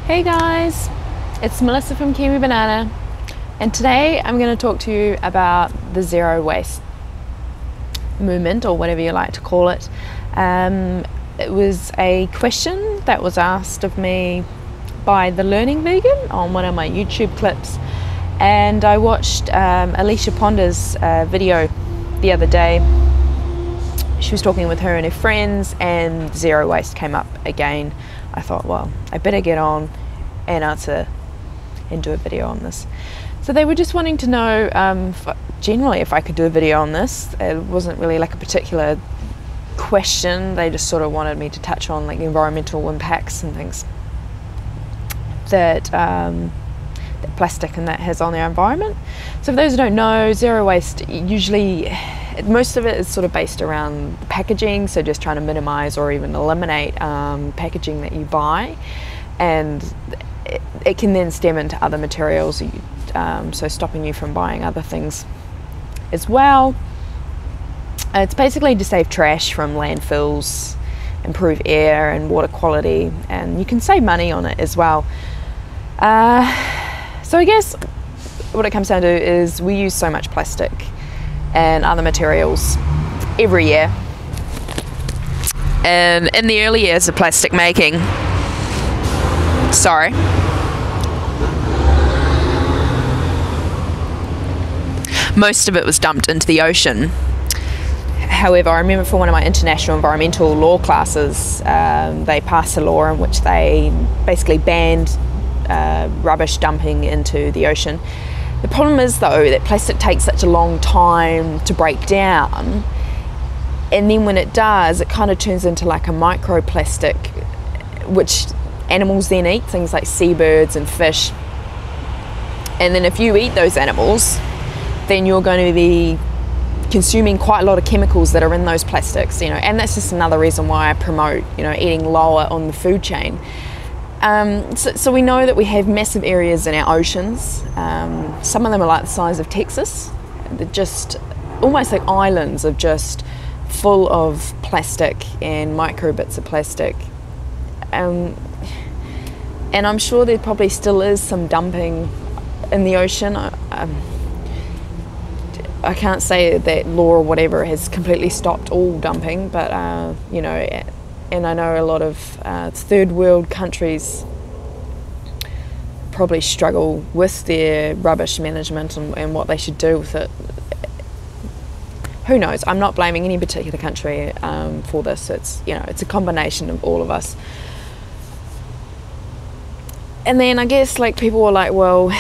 Hey guys, it's Melissa from Kiwibanana, and today I'm going to talk to you about the zero waste movement, or whatever you like to call it. It was a question that was asked of me by the LearningVegan on one of my YouTube clips, and I watched Alicia Ponder's video the other day. She was talking with her and her friends, and zero waste came up again. I thought, well, I better get on and answer and do a video on this. So they were just wanting to know generally if I could do a video on this. It wasn't really like a particular question. They just sort of wanted me to touch on like environmental impacts and things that that plastic and that has on their environment. So for those who don't know, zero waste, usually most of it is sort of based around packaging, so just trying to minimize or even eliminate packaging that you buy, and it can then stem into other materials, so stopping you from buying other things as well. It's basically to save trash from landfills, improve air and water quality, and you can save money on it as well. So I guess what it comes down to is we use so much plastic and other materials every year, and in the early years of plastic making, most of it was dumped into the ocean. However, I remember for one of my international environmental law classes, they passed a law in which they basically banned rubbish dumping into the ocean. The problem is though that plastic takes such a long time to break down, and then when it does, it kind of turns into like a microplastic, which animals then eat, things like seabirds and fish. And then if you eat those animals, then you're going to be consuming quite a lot of chemicals that are in those plastics, and that's just another reason why I promote, eating lower on the food chain. So we know that we have massive areas in our oceans. Some of them are like the size of Texas. They're just almost like islands of just full of plastic and micro bits of plastic. And I'm sure there probably still is some dumping in the ocean. I can't say that law or whatever has completely stopped all dumping, but and I know a lot of third world countries probably struggle with their rubbish management and what they should do with it. Who knows? I'm not blaming any particular country for this. It's it's a combination of all of us. And then I guess like people were like, well,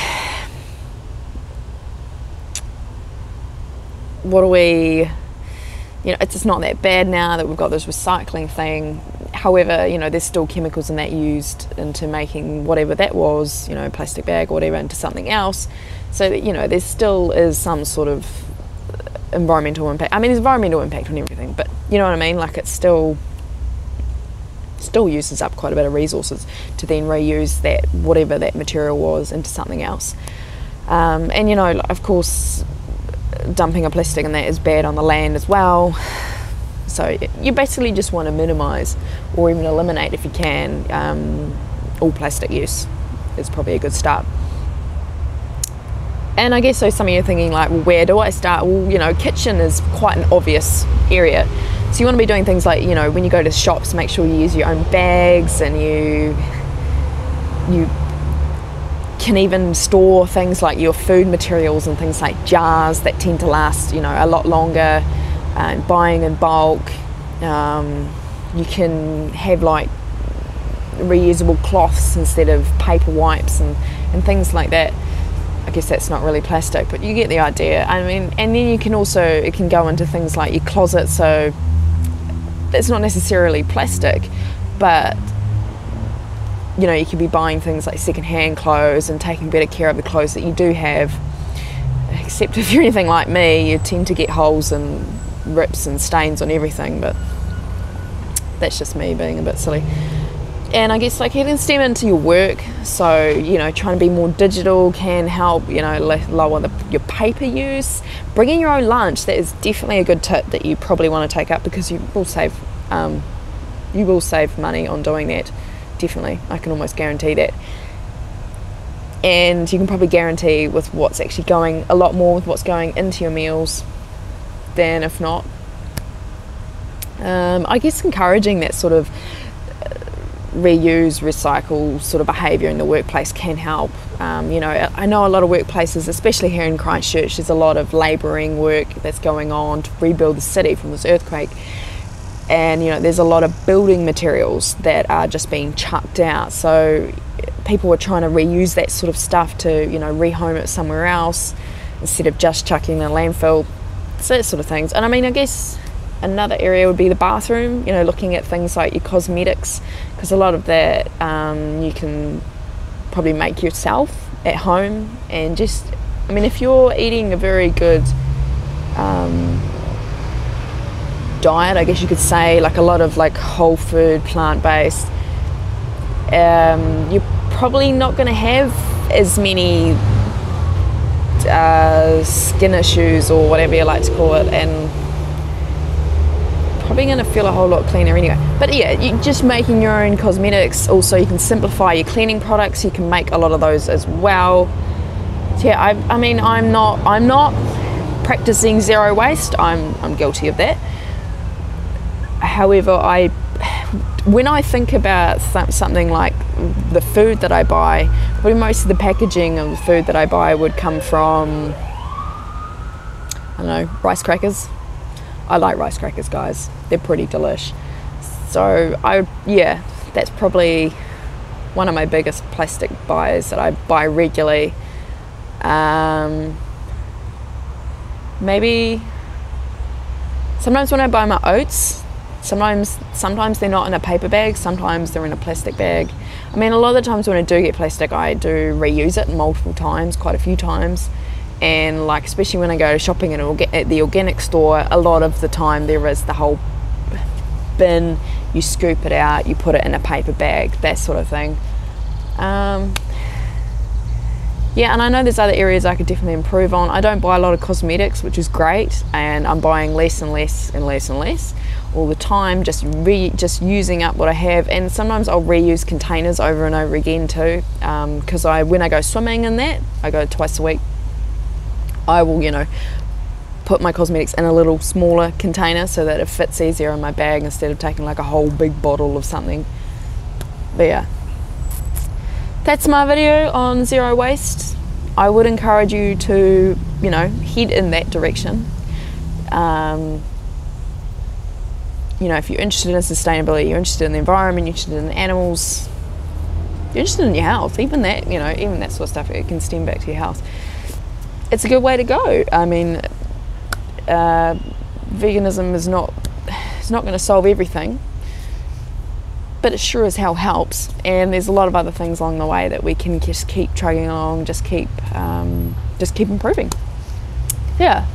what do we? It's just not that bad now that we've got this recycling thing. However, there's still chemicals in that used into making whatever that was, plastic bag or whatever, into something else. So that, there still is some sort of environmental impact. I mean, there's environmental impact on everything, but you know what I mean? Like it still uses up quite a bit of resources to then reuse that, whatever that material was, into something else. And of course, dumping a plastic and that is bad on the land as well. So you basically just want to minimise or even eliminate, if you can, all plastic use is probably a good start. And I guess so some of you are thinking like, well, where do I start? Well, kitchen is quite an obvious area. So you want to be doing things like, when you go to shops, make sure you use your own bags, and you can even store things like your food materials and things like jars that tend to last, a lot longer. Buying in bulk. You can have like reusable cloths instead of paper wipes and things like that. I guess that's not really plastic, but you get the idea. I mean, and then you can also, it can go into things like your closet, so that's not necessarily plastic, but you could be buying things like second-hand clothes and taking better care of the clothes that you do have. Except if you're anything like me, you tend to get holes and rips and stains on everything, but that's just me being a bit silly. And I guess like it can stem into your work, so trying to be more digital can help lower your paper use. Bringing your own lunch, that is definitely a good tip that you probably want to take up, because you will save money on doing that. definitely. I can almost guarantee that. And you can probably guarantee with what's actually going, a lot more with what's going into your meals than if not. I guess encouraging that sort of reuse, recycle sort of behaviour in the workplace can help. You know, I know a lot of workplaces, especially here in Christchurch, there's a lot of labouring work that's going on to rebuild the city from this earthquake. And, you know, there's a lot of building materials that are just being chucked out. So people are trying to reuse that sort of stuff to, you know, rehome it somewhere else instead of just chucking in a landfill. So that sort of things. And I mean, I guess another area would be the bathroom, you know, looking at things like your cosmetics, because a lot of that you can probably make yourself at home. And just, I mean, if you're eating a very good diet, I guess you could say, like a lot of like whole food, plant-based, you're probably not going to have as many skin issues or whatever you like to call it, and probably going to feel a whole lot cleaner anyway. But yeah, you just making your own cosmetics. Also, you can simplify your cleaning products. You can make a lot of those as well. So yeah, I mean, I'm not practicing zero waste. I'm guilty of that. However, when I think about something like the food that I buy, probably most of the packaging of the food that I buy would come from, I don't know, rice crackers. I like rice crackers, guys. They're pretty delish. So yeah, that's probably one of my biggest plastic buys that I buy regularly. Maybe sometimes when I buy my oats, sometimes they're not in a paper bag, sometimes they're in a plastic bag. I mean, a lot of the times when I do get plastic, I do reuse it multiple times, quite a few times. And like, especially when I go shopping at the organic store, a lot of the time there is the whole bin, you scoop it out, you put it in a paper bag, that sort of thing. Yeah, and I know there's other areas I could definitely improve on. I don't buy a lot of cosmetics, which is great, and I'm buying less and less and less and less all the time, just using up what I have. And sometimes I'll reuse containers over and over again too, because when I go swimming in that, I go twice a week, I will, you know, put my cosmetics in a little smaller container so that it fits easier in my bag instead of taking like a whole big bottle of something. But yeah, that's my video on zero waste. I would encourage you to, you know, head in that direction. You know, if you're interested in sustainability, you're interested in the environment, you're interested in the animals, you're interested in your health, even that, you know, even that sort of stuff, it can stem back to your health. It's a good way to go. I mean, veganism is not going to solve everything, but it sure as hell helps. And there's a lot of other things along the way that we can just keep trugging along, just keep improving. Yeah.